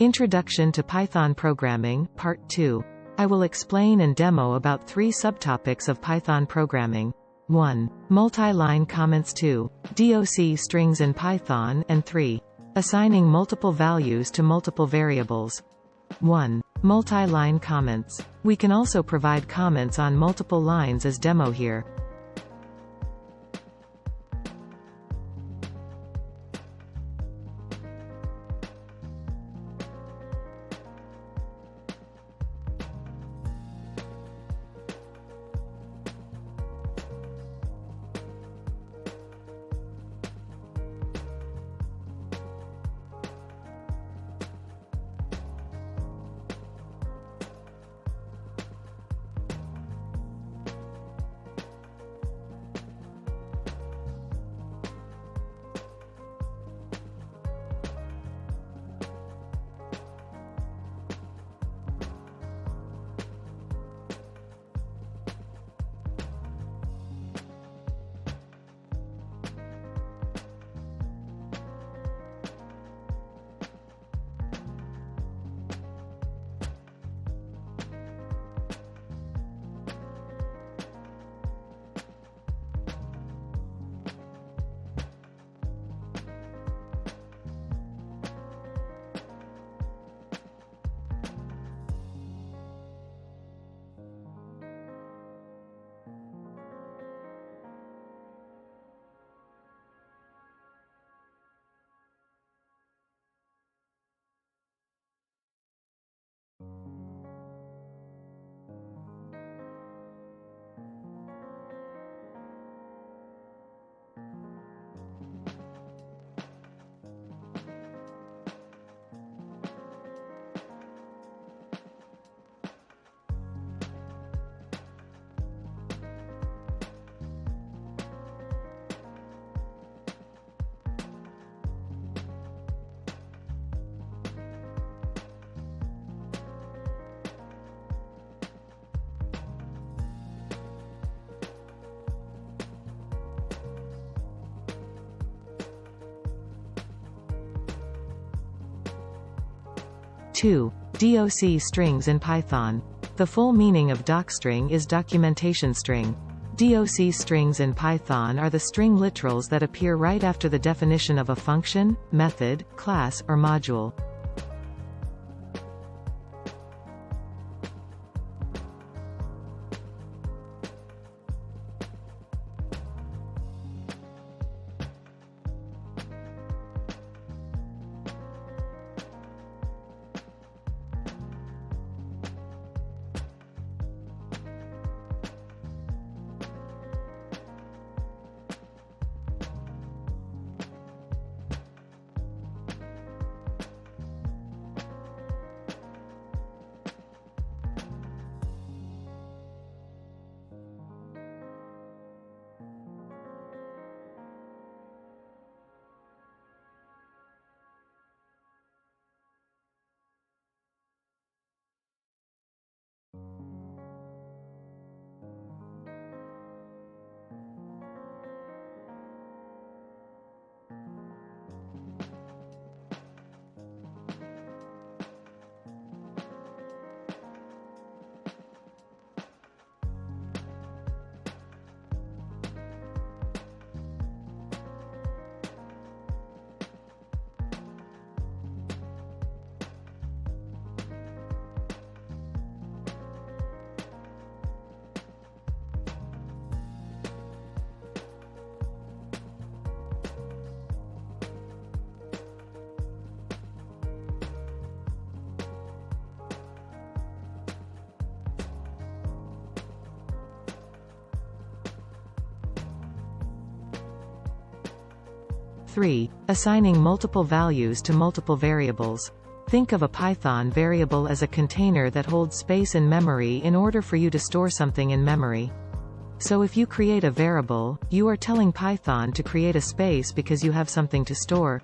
Introduction to Python Programming, Part 2. I will explain and demo about 3 subtopics of Python programming. 1. Multi-line comments. 2. DOC strings in Python, and 3. Assigning multiple values to multiple variables. 1. Multi-line comments. We can also provide comments on multiple lines as demo here. Two. DOC strings in Python. The full meaning of docstring is documentation string. DOC strings in Python are the string literals that appear right after the definition of a function, method, class, or module. Three. Assigning multiple values to multiple variables. Think of a Python variable as a container that holds space in memory in order for you to store something in memory. So if you create a variable, you are telling Python to create a space because you have something to store.